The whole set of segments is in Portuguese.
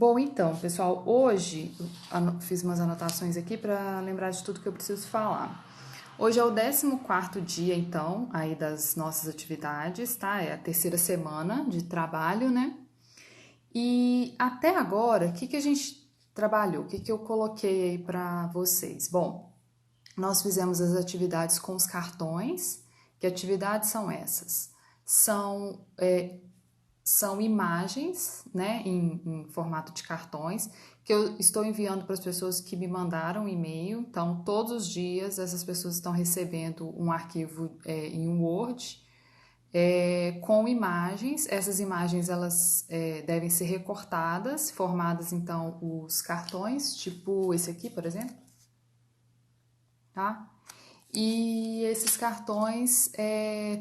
Bom, então, pessoal, hoje fiz umas anotações aqui para lembrar de tudo que eu preciso falar. Hoje é o 14º dia, então, aí das nossas atividades, tá? É a terceira semana de trabalho, né? E até agora, o que a gente trabalhou? O que eu coloquei aí para vocês? Bom, nós fizemos as atividades com os cartões. Que atividades são essas? São imagens, né, em formato de cartões, que eu estou enviando para as pessoas que me mandaram e-mail. Então, todos os dias, essas pessoas estão recebendo um arquivo em um Word com imagens. Essas imagens, elas devem ser recortadas, formadas, então, os cartões, tipo esse aqui, por exemplo, tá? E esses cartões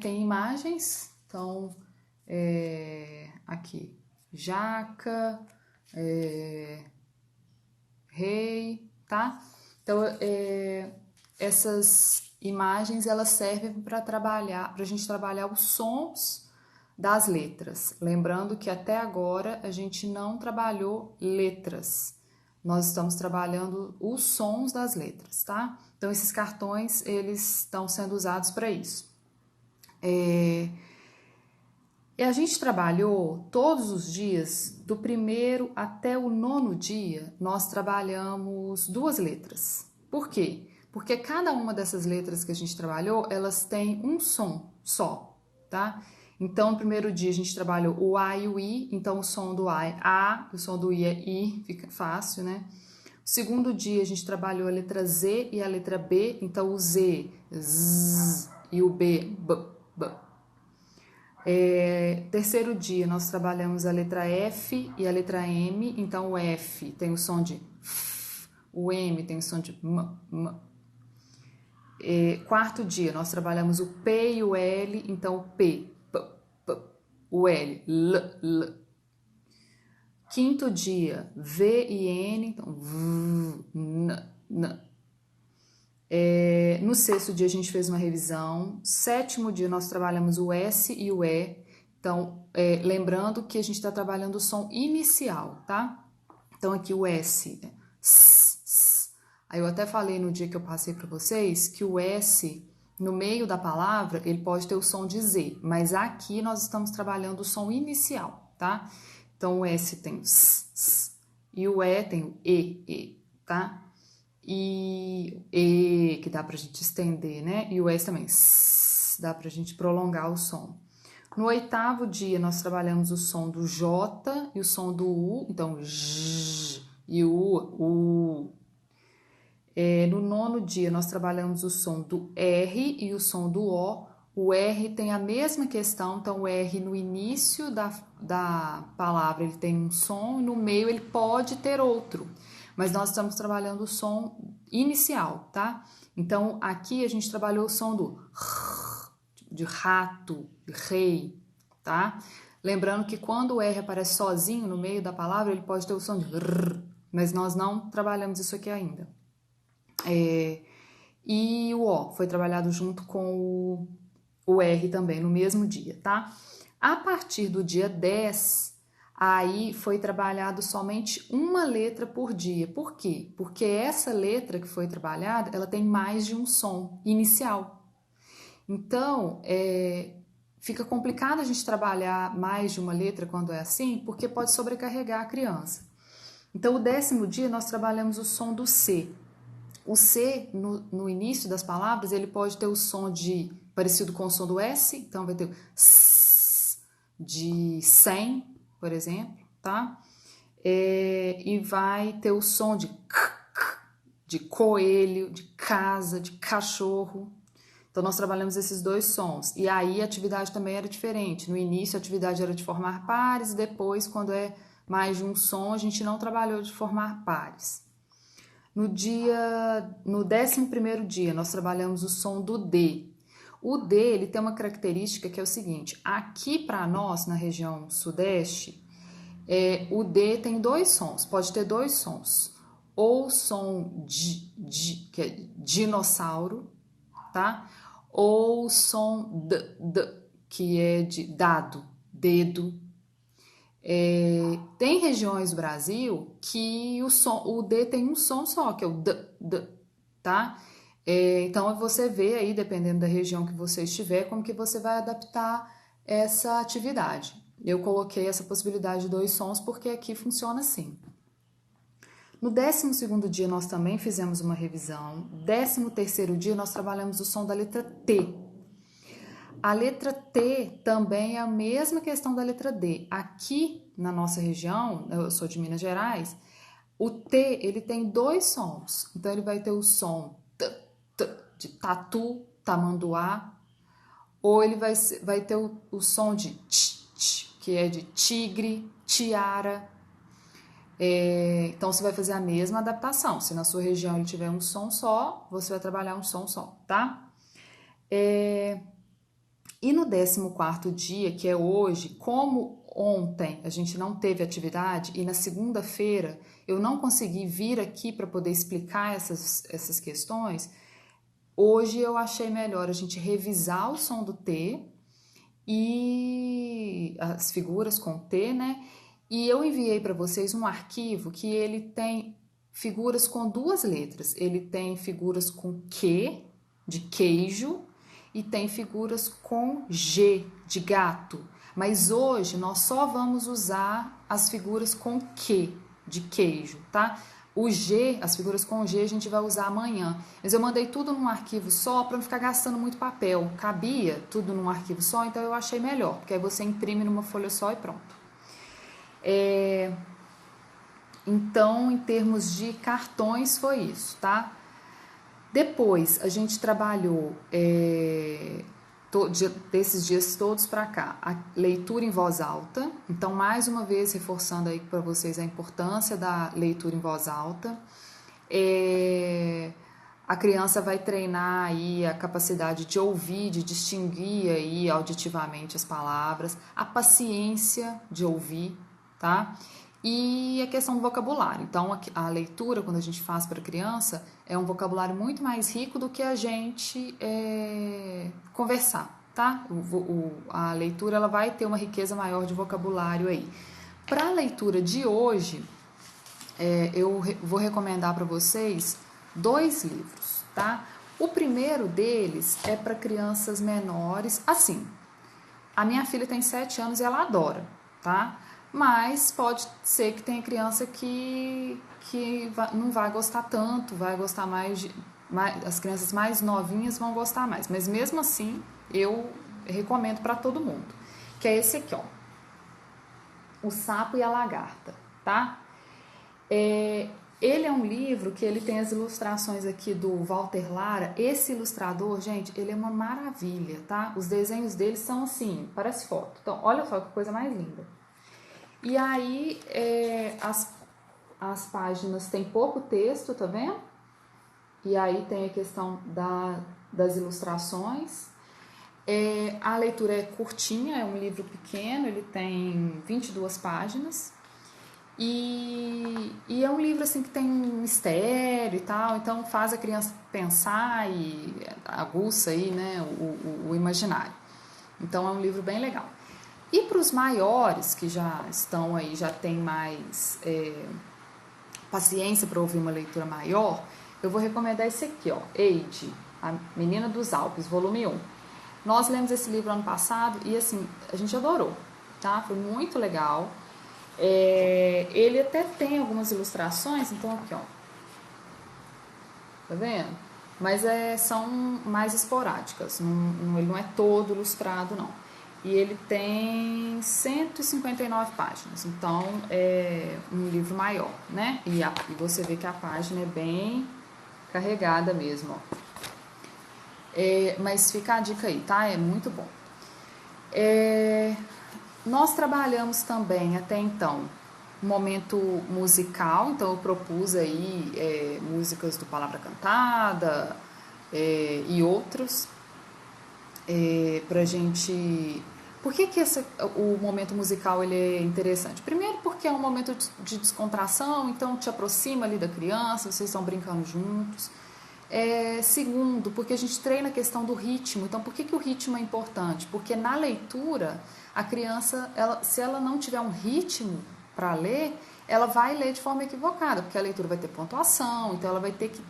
têm imagens, então, aqui, jaca, rei, tá? Então, essas imagens, elas servem para a gente trabalhar os sons das letras. Lembrando que até agora a gente não trabalhou letras. Nós estamos trabalhando os sons das letras, tá? Então, esses cartões, eles estão sendo usados para isso. E a gente trabalhou todos os dias, do primeiro até o 9º dia, nós trabalhamos 2 letras. Por quê? Porque cada uma dessas letras que a gente trabalhou, elas têm um som só, tá? Então, no primeiro dia a gente trabalhou o A e o I, então o som do A é A, o som do I é I, fica fácil, né? No segundo dia a gente trabalhou a letra Z e a letra B, então o Z, Z, e o B, B, B. Terceiro dia nós trabalhamos a letra F e a letra M, então o F tem o som de F, o M tem o som de M, M. Quarto dia nós trabalhamos o P e o L, então o P, P, P, o L, L, L. Quinto dia, V e N, então V, N, N. No sexto dia a gente fez uma revisão. Sétimo dia nós trabalhamos o S e o E. Então, lembrando que a gente está trabalhando o som inicial, tá? Então, aqui o S, S, S. Aí eu até falei no dia que eu passei para vocês que o S, no meio da palavra, ele pode ter o som de Z, mas aqui nós estamos trabalhando o som inicial, tá? Então, o S tem o S, S, e o E tem o E, tá? E que dá pra gente estender, né? E o S também, S, dá pra gente prolongar o som. No 8º dia, nós trabalhamos o som do J e o som do U, então J e U. No 9º dia, nós trabalhamos o som do R e o som do O. O R tem a mesma questão, então o R no início da palavra ele tem um som e no meio ele pode ter outro. Mas nós estamos trabalhando o som inicial, tá? Então aqui a gente trabalhou o som do R, de rato, de rei, tá? Lembrando que quando o R aparece sozinho no meio da palavra, ele pode ter o som de R, mas nós não trabalhamos isso aqui ainda. E o O foi trabalhado junto com o R também no mesmo dia, tá? A partir do dia 10, aí foi trabalhado somente uma letra por dia. Por quê? Porque essa letra que foi trabalhada, ela tem mais de um som inicial. Então, fica complicado a gente trabalhar mais de uma letra quando é assim, porque pode sobrecarregar a criança. Então, o 10º dia nós trabalhamos o som do C. O C, no início das palavras, ele pode ter o som parecido com o som do S, então vai ter o S de 100, por exemplo, tá? E vai ter o som de K, de coelho, de casa, de cachorro. Então, nós trabalhamos esses 2 sons. E aí, a atividade também era diferente. No início, a atividade era de formar pares, e depois, quando é mais de um som, a gente não trabalhou de formar pares. No 11º dia, nós trabalhamos o som do D. O D, ele tem uma característica que é o seguinte, aqui para nós, na região sudeste, o D tem 2 sons, pode ter 2 sons. Ou o som D, que é dinossauro, tá? Ou o som D, que é de dado, dedo. Tem regiões do Brasil que o D tem um som só, que é o D, tá? Então você vê aí, dependendo da região que você estiver, como que você vai adaptar essa atividade. Eu coloquei essa possibilidade de 2 sons porque aqui funciona assim. No 12º dia nós também fizemos uma revisão. 13º dia nós trabalhamos o som da letra T. A letra T também é a mesma questão da letra D. Aqui na nossa região, eu sou de Minas Gerais, o T ele tem 2 sons. Então ele vai ter o som T de tatu, tamanduá, ou ele vai ter o som de que é de tigre, tiara. Então você vai fazer a mesma adaptação. Se na sua região ele tiver um som só, você vai trabalhar um som só, tá? E no 14º dia, que é hoje, como ontem a gente não teve atividade e na segunda-feira eu não consegui vir aqui para poder explicar essas questões, hoje eu achei melhor a gente revisar o som do T e as figuras com T, né? E eu enviei para vocês um arquivo que ele tem figuras com 2 letras. Ele tem figuras com Q, de queijo, e tem figuras com G, de gato. Mas hoje nós só vamos usar as figuras com Q, de queijo, tá? O G, as figuras com G, a gente vai usar amanhã. Mas eu mandei tudo num arquivo só para não ficar gastando muito papel. Cabia tudo num arquivo só, então eu achei melhor, porque aí você imprime numa folha só e pronto. Então, em termos de cartões, foi isso, tá? Depois, a gente trabalhou desses dias todos para cá, a leitura em voz alta. Então, mais uma vez, reforçando aí para vocês a importância da leitura em voz alta. A criança vai treinar aí a capacidade de ouvir, de distinguir aí auditivamente as palavras, a paciência de ouvir, tá? E a questão do vocabulário. Então, a leitura, quando a gente faz para criança, é um vocabulário muito mais rico do que a gente conversar, tá? A leitura ela vai ter uma riqueza maior de vocabulário aí. Para a leitura de hoje, eu vou recomendar para vocês 2 livros, tá? O primeiro deles é para crianças menores. Assim, a minha filha tem 7 anos e ela adora, tá? Mas pode ser que tenha criança que não vai gostar tanto, vai gostar mais as crianças mais novinhas vão gostar mais. Mas mesmo assim, eu recomendo para todo mundo. Que é esse aqui, ó. O Sapo e a Lagarta, tá? Ele é um livro que ele tem as ilustrações aqui do Walter Lara. Esse ilustrador, gente, ele é uma maravilha, tá? Os desenhos dele são assim, parece foto. Então, olha só que coisa mais linda. E aí, as páginas têm pouco texto, tá vendo? E aí tem a questão das ilustrações. A leitura é curtinha, é um livro pequeno, ele tem 22 páginas. E é um livro assim que tem um mistério e tal, então faz a criança pensar e aguça aí, né, o imaginário. Então é um livro bem legal. E para os maiores que já estão aí, já tem mais paciência para ouvir uma leitura maior, eu vou recomendar esse aqui, ó, Eide, a Menina dos Alpes, volume 1. Nós lemos esse livro ano passado e assim, a gente adorou, tá? Foi muito legal. Ele até tem algumas ilustrações, então aqui, ó, tá vendo? Mas são mais esporádicas, ele não é todo ilustrado, não. E ele tem 159 páginas, então é um livro maior, né? E você vê que a página é bem carregada mesmo, ó. Mas fica a dica aí, tá? É muito bom. Nós trabalhamos também até então um momento musical, então eu propus aí músicas do Palavra Cantada e outros pra gente. Por que o momento musical ele é interessante? Primeiro porque é um momento de descontração, então te aproxima ali da criança, vocês estão brincando juntos. Segundo, porque a gente treina a questão do ritmo. Então, por que o ritmo é importante? Porque na leitura, a criança, se ela não tiver um ritmo para ler, ela vai ler de forma equivocada, porque a leitura vai ter pontuação, então ela vai ter que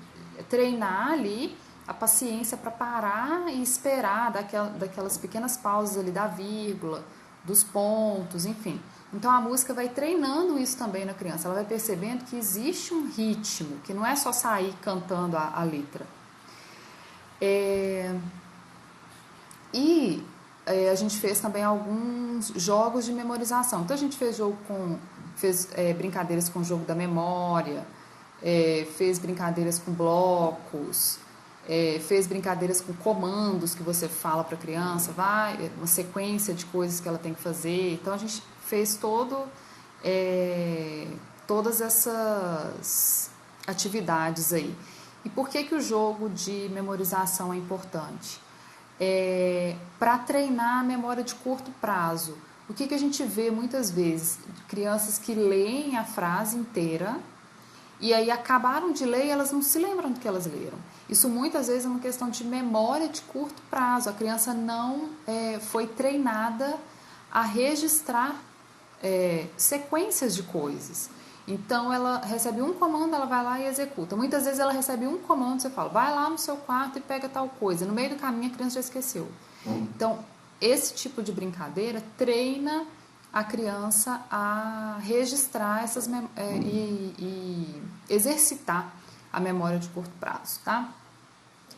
treinar ali a paciência para parar e esperar daquelas pequenas pausas ali da vírgula, dos pontos, enfim. Então a música vai treinando isso também na criança, ela vai percebendo que existe um ritmo, que não é só sair cantando a letra. A gente fez também alguns jogos de memorização. Então a gente fez brincadeiras com o jogo da memória, fez brincadeiras com blocos, fez brincadeiras com comandos que você fala para a criança, uma sequência de coisas que ela tem que fazer. Então a gente fez todas essas atividades aí. E por que o jogo de memorização é importante? Para treinar a memória de curto prazo. O que a gente vê muitas vezes? Crianças que leem a frase inteira e aí acabaram de ler e elas não se lembram do que elas leram. Isso muitas vezes é uma questão de memória de curto prazo. A criança não foi treinada a registrar sequências de coisas. Então ela recebe um comando, ela vai lá e executa. Muitas vezes ela recebe um comando, você fala, vai lá no seu quarto e pega tal coisa. No meio do caminho a criança já esqueceu. Então esse tipo de brincadeira treina a criança a registrar e exercitar a memória de curto prazo, tá?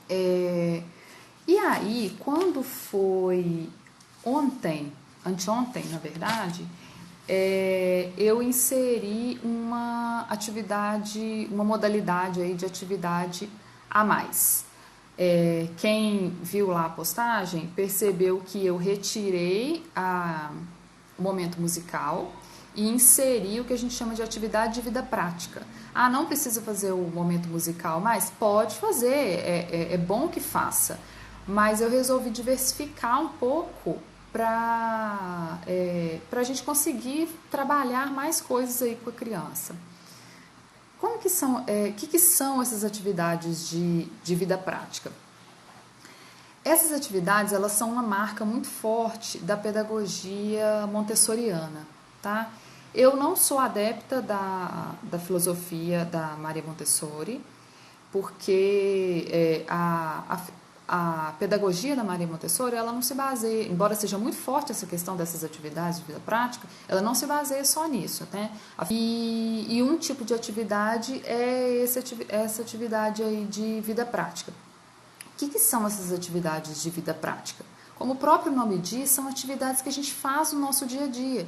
E aí, quando foi anteontem, na verdade, eu inseri uma modalidade aí de atividade a mais. Quem viu lá a postagem percebeu que eu retirei o momento musical e inseri o que a gente chama de atividade de vida prática. Não precisa fazer o momento musical, mas pode fazer, é bom que faça. Mas eu resolvi diversificar um pouco para a gente conseguir trabalhar mais coisas aí com a criança. Que são essas atividades de vida prática? Essas atividades, elas são uma marca muito forte da pedagogia montessoriana, tá? Eu não sou adepta da filosofia da Maria Montessori, porque a pedagogia da Maria Montessori, ela não se baseia, embora seja muito forte essa questão dessas atividades de vida prática, ela não se baseia só nisso, né? E um tipo de atividade é essa atividade aí de vida prática. O que são essas atividades de vida prática? Como o próprio nome diz, são atividades que a gente faz no nosso dia a dia.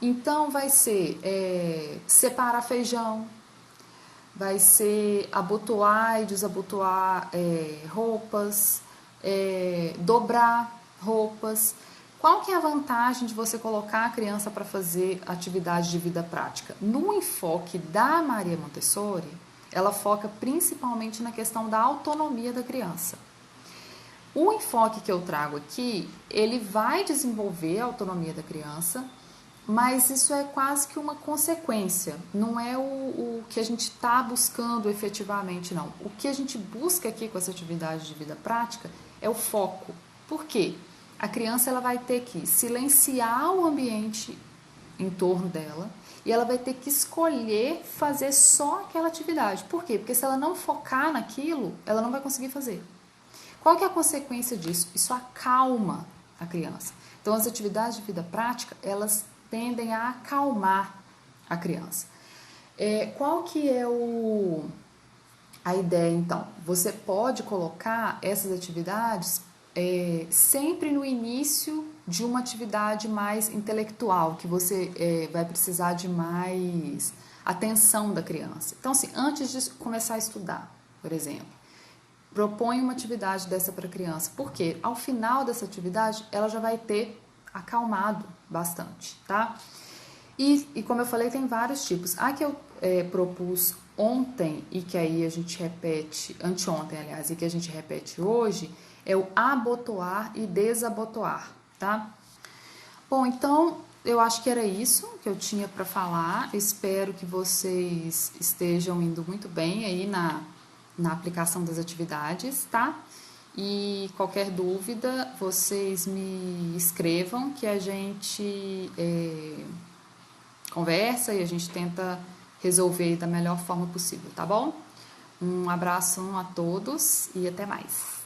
Então, vai ser separar feijão, vai ser abotoar e desabotoar roupas, dobrar roupas. Qual que é a vantagem de você colocar a criança para fazer atividade de vida prática? No enfoque da Maria Montessori, ela foca principalmente na questão da autonomia da criança. O enfoque que eu trago aqui, ele vai desenvolver a autonomia da criança, mas isso é quase que uma consequência, não é o que a gente está buscando efetivamente, não. O que a gente busca aqui com essa atividade de vida prática é o foco. Por quê? A criança ela vai ter que silenciar o ambiente em torno dela e ela vai ter que escolher fazer só aquela atividade. Por quê? Porque se ela não focar naquilo, ela não vai conseguir fazer. Qual que é a consequência disso? Isso acalma a criança. Então, as atividades de vida prática, elas tendem a acalmar a criança. Qual que é a ideia, então? Você pode colocar essas atividades sempre no início de uma atividade mais intelectual, que você vai precisar de mais atenção da criança. Então, assim, antes de começar a estudar, por exemplo, propõe uma atividade dessa para a criança, porque ao final dessa atividade ela já vai ter acalmado bastante, tá? E como eu falei, tem vários tipos. A que eu propus ontem e que aí a gente repete, anteontem, aliás, e que a gente repete hoje, é o abotoar e desabotoar, tá? Bom, então eu acho que era isso que eu tinha para falar. Espero que vocês estejam indo muito bem aí na aplicação das atividades, tá? E qualquer dúvida, vocês me escrevam que a gente conversa e a gente tenta resolver da melhor forma possível, tá bom? Um abraço a todos e até mais.